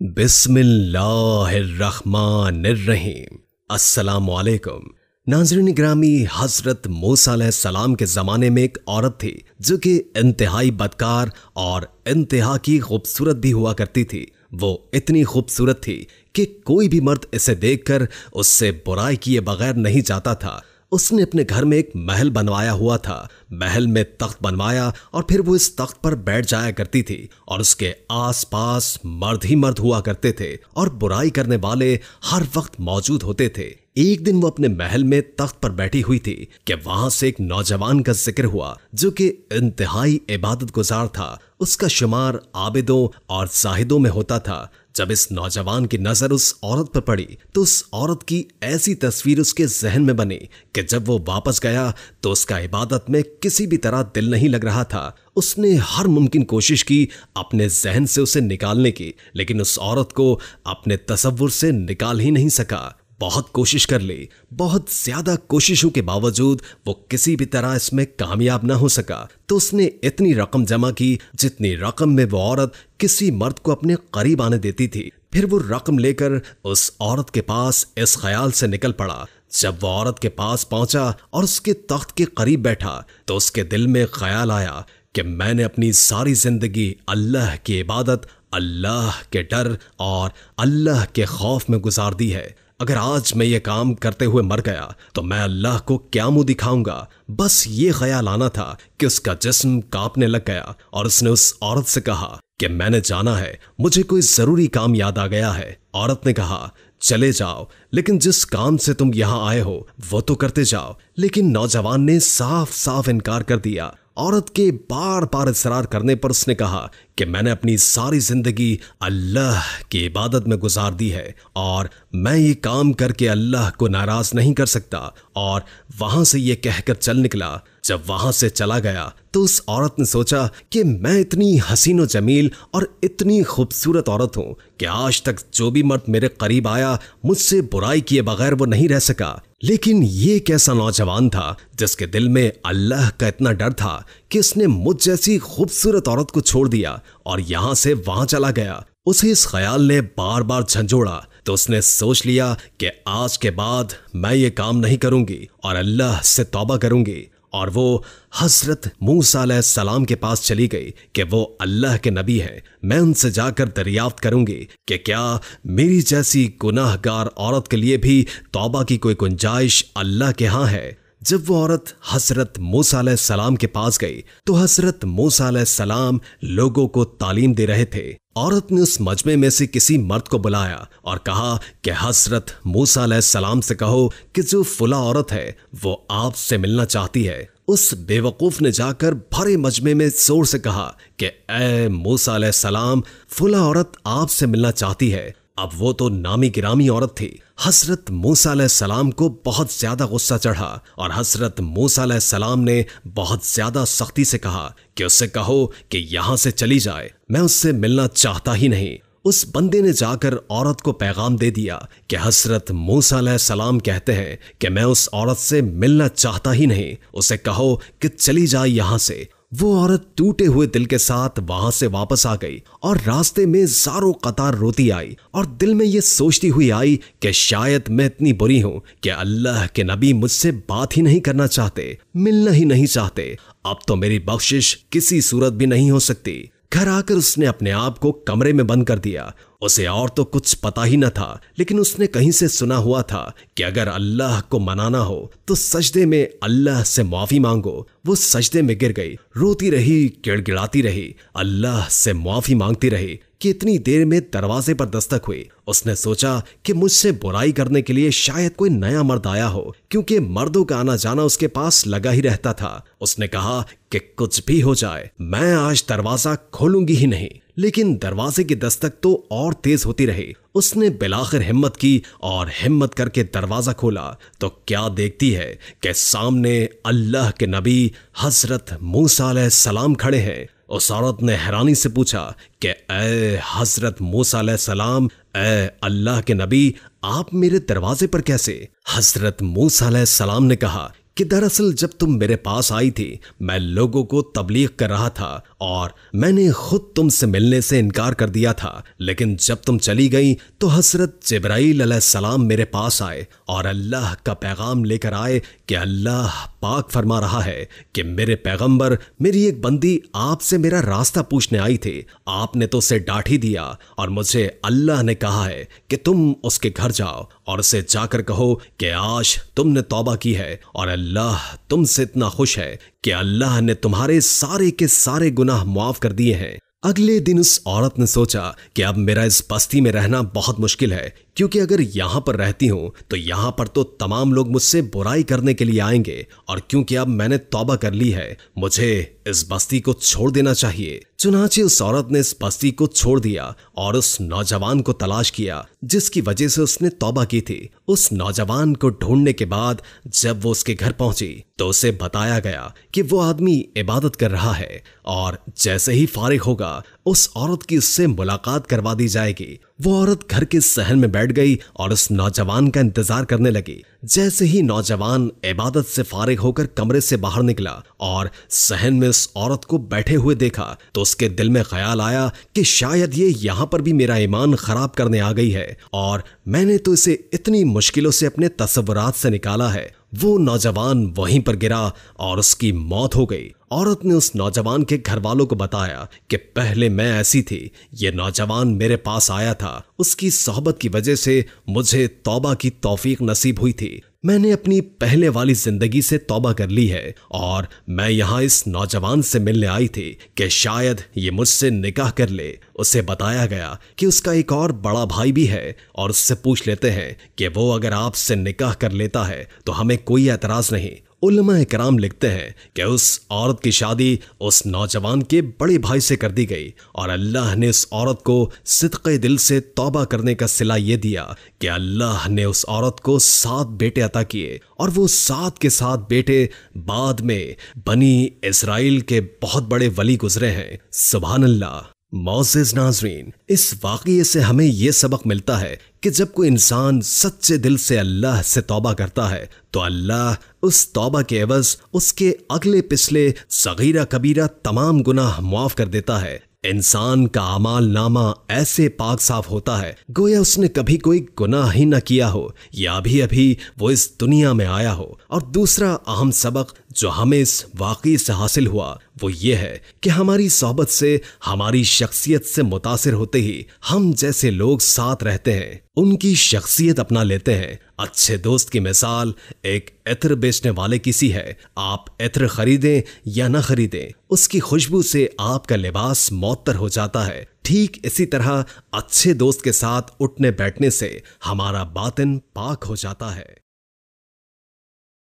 बिस्मिल्लाहिर्रहमानिर्रहीम। अस्सलामुअलैकुम। नाज़रीन ग्रामी, हज़रत मूसा अलैहिस्सलाम के ज़माने में एक औरत थी जो कि इंतहाई बदकार और इंतहा की खूबसूरत भी हुआ करती थी। वो इतनी खूबसूरत थी कि कोई भी मर्द इसे देखकर उससे बुराई किए बगैर नहीं जाता था। उसने अपने घर में एक महल बनवाया हुआ था। महल में तख्त बनवाया और फिर वो इस तख्त पर बैठ जाया करती थी और उसके आसपास मर्द ही मर्द हुआ करते थे और बुराई करने वाले हर वक्त मौजूद होते थे। एक दिन वो अपने महल में तख्त पर बैठी हुई थी कि वहां से एक नौजवान का जिक्र हुआ जो कि इंतहाई इबादत गुजार था। उसका शुमार आबिदों और जाहिदों में होता था। जब इस नौजवान की नजर उस औरत पर पड़ी तो उस औरत की ऐसी तस्वीर उसके जहन में बनी कि जब वो वापस गया तो उसका इबादत में किसी भी तरह दिल नहीं लग रहा था। उसने हर मुमकिन कोशिश की अपने जहन से उसे निकालने की, लेकिन उस औरत को अपने तसव्वुर से निकाल ही नहीं सका। बहुत कोशिश कर ली, बहुत ज्यादा कोशिशों के बावजूद वो किसी भी तरह इसमें कामयाब ना हो सका। तो उसने इतनी रकम जमा की जितनी रकम में वो औरत किसी मर्द को अपने करीब आने देती थी। फिर वो रकम लेकर उस औरत के पास इस ख्याल से निकल पड़ा। जब वो औरत के पास पहुंचा और उसके तख्त के करीब बैठा तो उसके दिल में ख्याल आया कि मैंने अपनी सारी जिंदगी अल्लाह की इबादत, अल्लाह के डर और अल्लाह के खौफ में गुजार दी है। अगर आज मैं ये काम करते हुए मर गया तो मैं अल्लाह को क्या मुंह दिखाऊंगा। बस ये ख्याल आना था कि उसका जिस्म कांपने लग गया और उसने उस औरत से कहा कि मैंने जाना है, मुझे कोई जरूरी काम याद आ गया है। औरत ने कहा चले जाओ, लेकिन जिस काम से तुम यहाँ आए हो वो तो करते जाओ। लेकिन नौजवान ने साफ साफ इनकार कर दिया। औरत के बार बार इसरार करने पर उसने कहा कि मैंने अपनी सारी जिंदगी अल्लाह की इबादत में गुजार दी है और मैं ये काम करके अल्लाह को नाराज नहीं कर सकता। और वहां से ये कहकर चल निकला। जब वहां से चला गया तो उस औरत ने सोचा कि मैं इतनी हसीन व जमील और इतनी खूबसूरत औरत हूं कि आज तक जो भी मर्द मेरे करीब आया मुझसे बुराई किए बगैर वो नहीं रह सका। लेकिन ये कैसा नौजवान था जिसके दिल में अल्लाह का इतना डर था कि उसने मुझ जैसी खूबसूरत औरत को छोड़ दिया और यहां से वहां चला गया। उसे इस ख्याल ने बार बार झंझोड़ा तो उसने सोच लिया कि आज के बाद मैं ये काम नहीं करूंगी और अल्लाह से तौबा करूंगी। और वो हज़रत मूसा अलैहिस्सलाम के पास चली गई कि वो अल्लाह के नबी हैं। मैं उनसे जाकर दरियाफ्त करूंगी कि क्या मेरी जैसी गुनाहगार औरत के लिए भी तौबा की कोई गुंजाइश अल्लाह के यहाँ है। जब वो औरत हज़रत मूसा अलैहिस्सलाम के पास गई तो हज़रत मूसा अलैहिस्सलाम लोगों को तालीम दे रहे थे। औरत ने उस मजमे में से किसी मर्द को बुलाया और कहा कि हज़रत मूसा अलैहिस्सलाम से कहो कि जो फुला औरत है वो आपसे मिलना चाहती है। उस बेवकूफ ने जाकर भरे मजमे में जोर से कहा कि ए मूसा अलैहिस्सलाम, फुला औरत आपसे मिलना चाहती है। अब वो तो नामी गिरामी औरत थी। हज़रत मूसा अलैहिस्सलाम को बहुत ज्यादा गुस्सा चढ़ा और हज़रत मूसा अलैहिस्सलाम ने बहुत ज्यादा सख्ती से कहा कि उससे कहो कि यहां से चली जाए, मैं उससे मिलना चाहता ही नहीं। उस बंदे ने जाकर औरत को पैगाम दे दिया कि हज़रत मूसा अलैहिस्सलाम कहते हैं कि मैं उस औरत से मिलना चाहता ही नहीं, उसे कहो कि चली जाए यहां से। वो औरत टूटे हुए दिल के साथ वहां से वापस आ गई और रास्ते में ज़ारो कतार रोती आई और दिल में ये सोचती हुई आई कि शायद मैं इतनी बुरी हूं कि अल्लाह के नबी मुझसे बात ही नहीं करना चाहते, मिलना ही नहीं चाहते। अब तो मेरी बख्शिश किसी सूरत भी नहीं हो सकती। घर आकर उसने अपने आप को कमरे में बंद कर दिया। उसे और तो कुछ पता ही न था, लेकिन उसने कहीं से सुना हुआ था कि अगर अल्लाह को मनाना हो तो सजदे में अल्लाह से माफी मांगो। वो सजदे में गिर गई, रोती रही, गिड़गिड़ाती रही, अल्लाह से माफी मांगती रही कि इतनी देर में दरवाजे पर दस्तक हुई। उसने सोचा कि मुझसे बुराई करने के लिए शायद कोई नया मर्द आया हो, क्योंकि मर्दों का आना जाना उसके पास लगा ही रहता था। उसने कहा कि कुछ भी हो जाए मैं आज दरवाजा खोलूंगी ही नहीं। लेकिन दरवाजे की दस्तक तो और तेज होती रही। उसने बिलाखिर हिम्मत की और हिम्मत करके दरवाजा खोला तो क्या देखती है कि सामने अल्लाह के नबी हज़रत मूसा अलैहिस्सलाम खड़े हैं। उस औरत ने हैरानी से पूछा कि ए हज़रत मूसा अलैहिस्सलाम, ए अल्लाह के नबी, आप मेरे दरवाजे पर कैसे? हज़रत मूसा अलैहिस्सलाम ने कहा कि दरअसल जब तुम मेरे पास आई थी मैं लोगों को तबलीग कर रहा था और मैंने खुद तुमसे मिलने से इनकार कर दिया था, लेकिन जब तुम चली गई तो हजरत जिब्राइल अलैहिस्सलाम मेरे पास आए और अल्लाह का पैगाम लेकर आए कि अल्लाह पाक फरमा रहा है कि मेरे पैगंबर, मेरी एक बंदी आपसे मेरा रास्ता पूछने आई थी, आपने तो उसे डांट ही दिया और मुझे अल्लाह ने कहा है कि तुम उसके घर जाओ और उसे जाकर कहो कि आज तुमने तौबा की है और अल्लाह तुमसे इतना खुश है कि अल्लाह ने तुम्हारे सारे के सारे गुनाह माफ कर दिए हैं। अगले दिन उस औरत ने सोचा कि अब मेरा इस बस्ती में रहना बहुत मुश्किल है, क्योंकि अगर यहां पर रहती हूं तो यहां पर तो तमाम लोग मुझसे बुराई करने के लिए आएंगे, और क्योंकि अब मैंने तौबा कर ली है मुझे इस बस्ती को छोड़ देना चाहिए। चुनाचे उस औरत ने इस बस्ती को छोड़ दिया और उस नौजवान को तलाश किया जिसकी वजह से उसने तौबा की थी। उस नौजवान को ढूंढने के बाद जब वो उसके घर पहुंची तो उसे बताया गया कि वो आदमी इबादत कर रहा है और जैसे ही फारिग होगा उस औरत की उससे मुलाकात करवा दी जाएगी। वो औरत घर के सहन में बैठ गई और उस नौजवान का इंतजार करने लगी। जैसे ही नौजवान इबादत से फारिग होकर कमरे से बाहर निकला और सहन में उस औरत को बैठे हुए देखा तो उसके दिल में ख्याल आया कि शायद ये यहाँ पर भी मेरा ईमान खराब करने आ गई है और मैंने तो इसे इतनी मुश्किलों से अपने तसव्वुरात से निकाला है। वो नौजवान वहीं पर गिरा और उसकी मौत हो गई। औरत ने उस नौजवान के घर वालों को बताया कि पहले मैं ऐसी थी, ये नौजवान मेरे पास आया था, उसकी सोहबत की वजह से मुझे तौबा की तौफीक नसीब हुई थी। मैंने अपनी पहले वाली जिंदगी से तौबा कर ली है और मैं यहाँ इस नौजवान से मिलने आई थी कि शायद ये मुझसे निकाह कर ले। उसे बताया गया कि उसका एक और बड़ा भाई भी है और उससे पूछ लेते हैं कि वो अगर आपसे निकाह कर लेता है तो हमें कोई एतराज नहीं। उलमा इकराम लिखते हैं कि उस औरत की शादी उस नौजवान के बड़े भाई से कर दी गई और अल्लाह ने उस औरत को सिद्क़े दिल से तौबा करने का सिला ये दिया कि अल्लाह ने उस औरत को 7 बेटे अता किए और वो 7 के 7 बेटे बाद में बनी इस्राइल के बहुत बड़े वली गुजरे हैं। सुभान अल्लाह। मौज़िज़ नाज़रीन, इस वाक़ये से हमें यह सबक मिलता है कि जब कोई इंसान सच्चे दिल से अल्लाह से तौबा करता है तो अल्लाह उस तौबा के एवज़ उसके अगले पिछले सगीरा कबीरा तमाम गुनाह माफ कर देता है। इंसान का अमाल नामा ऐसे पाक साफ होता है गोया उसने कभी कोई गुनाह ही न किया हो या अभी अभी वो इस दुनिया में आया हो। और दूसरा अहम सबक जो हमें इस वाक़ई से हासिल हुआ वो ये है कि हमारी सोहबत से, हमारी शख्सियत से मुतासिर होते ही हम जैसे लोग साथ रहते हैं उनकी शख्सियत अपना लेते हैं। अच्छे दोस्त की मिसाल एक इत्र बेचने वाले की सी है। आप इत्र खरीदें या न खरीदें, उसकी खुशबू से आपका लिबास मौतर हो जाता है। ठीक इसी तरह अच्छे दोस्त के साथ उठने बैठने से हमारा बातिन पाक हो जाता है।